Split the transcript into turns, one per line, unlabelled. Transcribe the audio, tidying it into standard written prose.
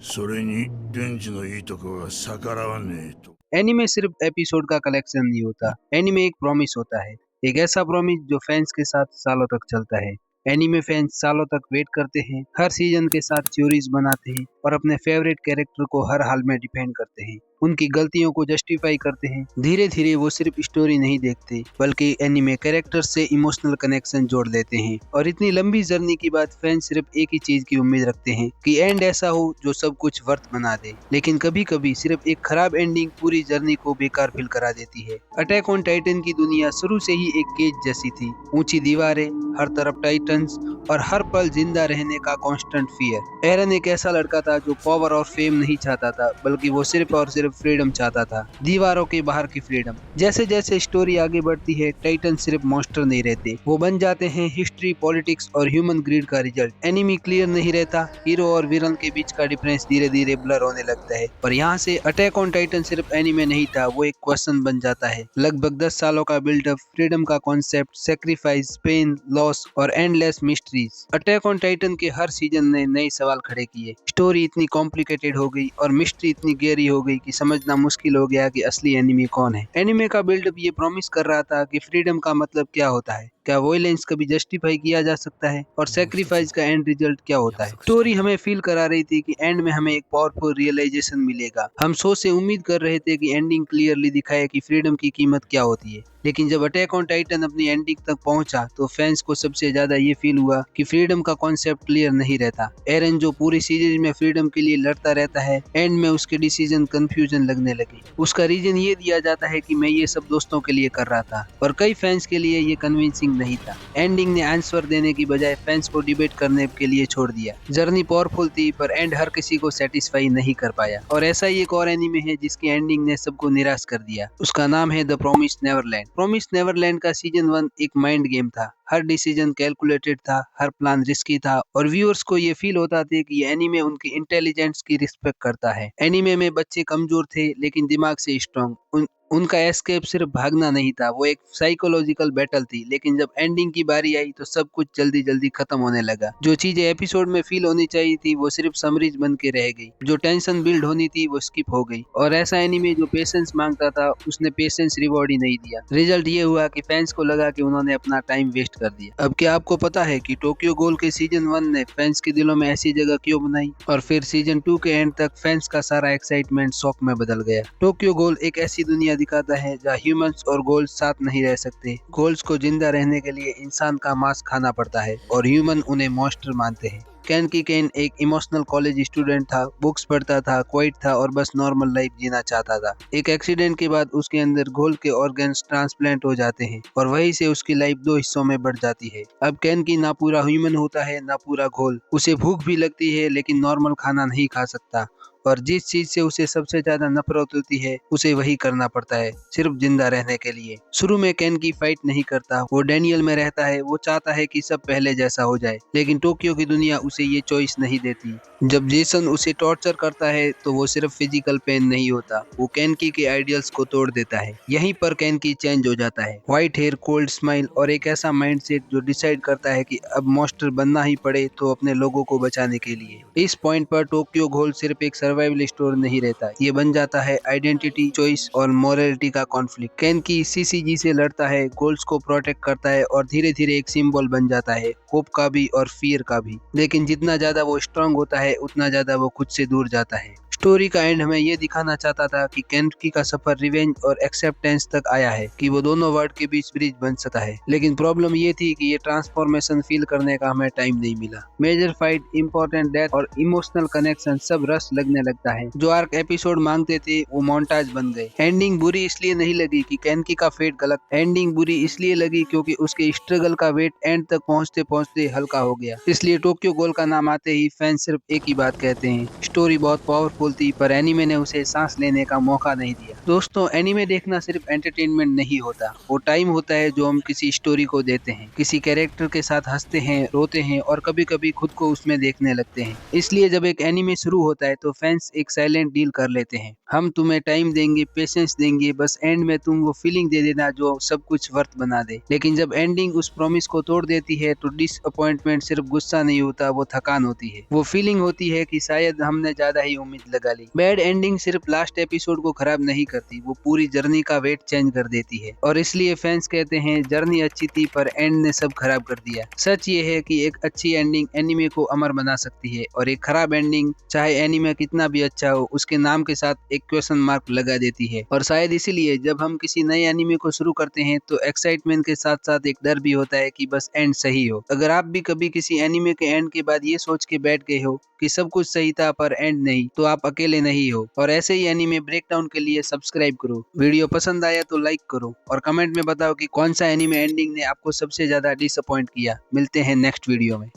それにデンジのいいとこが逆らわねえと。
एनीमे सिर्फ एपिसोड का कलेक्शन नहीं होता। एनीमे एक प्रॉमिस होता है। एक ऐसा प्रॉमिस जो फैंस के साथ सालों तक चलता है। एनीमे फैंस सालों तक वेट करते हैं, हर सीजन के साथ थ्योरीज बनाते हैं और अपने फेवरेट कैरेक्टर को हर हाल में डिफेंड करते हैं। उनकी गलतियों को जस्टिफाई करते हैं। धीरे धीरे वो सिर्फ स्टोरी नहीं देखते बल्कि एनीमे कैरेक्टर से इमोशनल कनेक्शन जोड़ लेते हैं। और इतनी लंबी जर्नी के बाद फैंस सिर्फ एक ही चीज की उम्मीद रखते हैं कि एंड ऐसा हो जो सब कुछ वर्थ बना दे। लेकिन कभी कभी सिर्फ एक खराब एंडिंग पूरी जर्नी को बेकार फील करा देती है। अटैक ऑन टाइटन की दुनिया शुरू से ही एक केज जैसी थी। ऊंची दीवारें, हर तरफ टाइटन्स और हर पल जिंदा रहने का कांस्टेंट फियर। एरन एक ऐसा लड़का था जो पावर और फेम नहीं चाहता था, बल्कि वो सिर्फ और सिर्फ फ्रीडम चाहता था, दीवारों के बाहर की फ्रीडम। जैसे जैसे स्टोरी आगे बढ़ती है, टाइटन सिर्फ मॉन्स्टर नहीं रहते, वो बन जाते हैं हिस्ट्री, पॉलिटिक्स और ह्यूमन ग्रीड का रिजल्ट। एनिमी क्लियर नहीं रहता, हीरो और विलन के बीच का डिफरेंस धीरे धीरे ब्लर होने लगता है। और यहाँ से अटैक ऑन टाइटन सिर्फ एनिमे नहीं था, वो एक क्वेश्चन बन जाता है। लगभग 10 सालों का बिल्डअप, फ्रीडम का कॉन्सेप्ट, सेक्रीफाइस, पेन, लॉस और endless mysteries. Attack on Titan के हर सीजन ने नए सवाल खड़े किए। स्टोरी इतनी कॉम्प्लिकेटेड हो गई और मिस्ट्री इतनी गहरी हो गई कि समझना मुश्किल हो गया कि असली एनिमी कौन है। एनिमे का बिल्डअप ये प्रॉमिस कर रहा था कि फ्रीडम का मतलब क्या होता है, क्या वॉयलेंस कभी जस्टिफाई किया जा सकता है, और सेक्रीफाइस का एंड रिजल्ट क्या होता है। स्टोरी हमें फील करा रही थी कि एंड में हमें एक पावरफुल रियलाइजेशन मिलेगा। हम शो से उम्मीद कर रहे थे कि एंडिंग क्लियरली दिखाए कि फ्रीडम की कीमत क्या होती है। लेकिन जब अटैक ऑन टाइटन अपनी एंडिंग तक पहुंचा तो फैंस को सबसे ज्यादा ये फील हुआ कि फ्रीडम का कॉन्सेप्ट क्लियर नहीं रहता। एरन जो पूरी सीरीज में फ्रीडम के लिए लड़ता रहता है, एंड में उसके डिसीजन कंफ्यूजन लगने लगे। उसका रीजन ये दिया जाता है कि मैं ये सब दोस्तों के लिए कर रहा था, और कई फैंस के लिए ये कन्विंसिंग नहीं था। एंडिंग ने आंसर देने की बजाय फैंस को डिबेट करने के लिए छोड़ दिया। जर्नी पावरफुल थी पर एंड हर किसी को सेटिस्फाई नहीं कर पाया। और ऐसा ही एक और एनीमे है जिसकी एंडिंग ने सबको निराश कर दिया। उसका नाम है the promise Neverland. Promise Neverland का सीजन 1 एक माइंड गेम था। हर डिसीजन कैलकुलेटेड था, हर प्लान रिस्की था, और व्यूअर्स को ये फील होता था कि ये एनीमे उनकी इंटेलिजेंस की रिस्पेक्ट करता है। एनीमे में बच्चे कमजोर थे लेकिन दिमाग से स्ट्रांग। उनका एस्केप सिर्फ भागना नहीं था, वो एक साइकोलॉजिकल बैटल थी। लेकिन जब एंडिंग की बारी आई तो सब कुछ जल्दी जल्दी खत्म होने लगा। जो चीजें एपिसोड में फील होनी चाहिए थी वो सिर्फ समरीज बन के रह गई। जो टेंशन बिल्ड होनी थी वो स्किप हो गई। और ऐसा एनीमे जो पेशेंस मांगता था उसने पेशेंस रिवॉर्ड ही नहीं दिया। रिजल्ट ये हुआ कि फैंस को लगा कि उन्होंने अपना टाइम वेस्ट कर दिया। अब क्या आपको पता है कि टोक्यो गोल के सीजन 1 ने फैंस के दिलों में ऐसी जगह क्यों बनाई, और फिर सीजन 2 के एंड तक फैंस का सारा एक्साइटमेंट शौक में बदल गया। टोक्यो गोल एक ऐसी दुनिया दिखाता है जहाँ ह्यूमंस और गोल्स साथ नहीं रह सकते। गोल्स को जिंदा रहने के लिए इंसान का मांस खाना पड़ता है और ह्यूमन उन्हें मॉन्स्टर मानते हैं। केन केन एक इमोशनल कॉलेज स्टूडेंट था, बुक्स पढ़ता था, क्वाइट था और बस नॉर्मल लाइफ जीना चाहता था। एक एक्सीडेंट के बाद उसके अंदर घोल के ऑर्गन्स ट्रांसप्लांट हो जाते हैं और वहीं से उसकी लाइफ दो हिस्सों में बढ़ जाती है। अब केन की ना पूरा ह्यूमन होता है ना पूरा घोल। उसे भूख भी लगती है लेकिन नॉर्मल खाना नहीं खा सकता, और जिस चीज से उसे सबसे ज्यादा नफरत होती है उसे वही करना पड़ता है सिर्फ जिंदा रहने के लिए। शुरू में केन की फाइट नहीं करता, वो डैनियल में रहता है। वो चाहता है कि सब पहले जैसा हो जाए, लेकिन टोक्यो की दुनिया उसे ये चॉइस नहीं देती। जब जेसन उसे टॉर्चर करता है तो वो सिर्फ फिजिकल पेन नहीं होता, वो केनकी के आइडियल्स को तोड़ देता है। यहीं पर केनकी चेंज हो जाता है। व्हाइट हेयर, कोल्ड स्माइल और एक ऐसा माइंडसेट जो डिसाइड करता है कि अब मॉन्स्टर बनना ही पड़े तो अपने लोगों को बचाने के लिए। इस पॉइंट पर टोक्यो गोल सिर्फ एक सर्वाइवल स्टोर नहीं रहता, ये बन जाता है आइडेंटिटी, चॉइस और मोरालिटी का कॉन्फ्लिक्ट। केनकी सीसीजी से लड़ता है, गोल्स को प्रोटेक्ट करता है और धीरे धीरे एक सिंबल बन जाता है, होप का भी और फियर का भी। लेकिन जितना ज्यादा वो स्ट्रांग होता है उतना ज्यादा वो खुद से दूर जाता है। स्टोरी का एंड हमें ये दिखाना चाहता था कि केनकी का सफर रिवेंज और एक्सेप्टेंस तक आया है, कि वो दोनों वर्ल्ड के बीच ब्रिज बन सकता है। लेकिन प्रॉब्लम ये थी कि ये ट्रांसफॉर्मेशन फील करने का हमें टाइम नहीं मिला। मेजर फाइट, इंपॉर्टेंट डेथ और इमोशनल कनेक्शन सब रस लगने लगता है। जो आर्क एपिसोड मांगते थे वो मोन्टाज बन गए। एंडिंग बुरी इसलिए नहीं लगी कि केनकी का फेट गलत, एंडिंग बुरी इसलिए लगी क्योंकि उसके स्ट्रगल का वेट एंड तक पहुंचते पहुंचते हल्का हो गया। इसलिए टोक्यो गोल का नाम आते ही फैंस सिर्फ एक ही बात कहते हैं, स्टोरी बहुत पावरफुल बोलती, पर एनीमे ने उसे सांस लेने का मौका नहीं दिया। दोस्तों, एनीमे देखना सिर्फ एंटरटेनमेंट नहीं होता, वो टाइम होता है जो हम किसी स्टोरी को देते हैं, किसी कैरेक्टर के साथ हंसते हैं, रोते हैं और कभी-कभी खुद को उसमें देखने लगते हैं। इसलिए जब एक एनीमे शुरू होता है तो फैंस एक साइलेंट डील कर लेते हैं। हम तुम्हें टाइम देंगे, पेशेंस देंगे, बस एंड में तुम वो फीलिंग दे देना जो सब कुछ वर्थ बना दे। लेकिन जब एंडिंग उस प्रॉमिस को तोड़ देती है तो डिसअपॉइंटमेंट सिर्फ गुस्सा नहीं होता, वो थकान होती है। वो फीलिंग होती है कि शायद हमने ज्यादा ही उम्मीद लगा ली। बैड एंडिंग सिर्फ लास्ट एपिसोड को खराब नहीं करती, वो पूरी जर्नी का वेट चेंज कर देती है। और इसलिए फैंस कहते हैं जर्नी अच्छी थी पर एंड ने सब खराब कर दिया। सच ये है कि एक अच्छी एंडिंग एनीमे को अमर बना सकती है और एक खराब एंडिंग चाहे एनीमे कितना भी अच्छा हो उसके नाम के साथ एक क्वेश्चन मार्क लगा देती है। और शायद इसीलिए जब हम किसी नए एनीमे को शुरू करते हैं तो एक्साइटमेंट के साथ साथ एक डर भी होता है कि बस एंड सही हो। अगर आप भी कभी किसी एनीमे के एंड के बाद ये सोच के बैठ गए हो कि सब कुछ सही था पर एंड नहीं, तो आप अकेले नहीं हो। और ऐसे ही एनीमे ब्रेकडाउन के लिए सब्सक्राइब करो। वीडियो पसंद आया तो लाइक करो और कमेंट में बताओ कि कौन सा एनीमे एंडिंग ने आपको सबसे ज्यादा डिसअपॉइंट किया। मिलते हैं नेक्स्ट वीडियो में।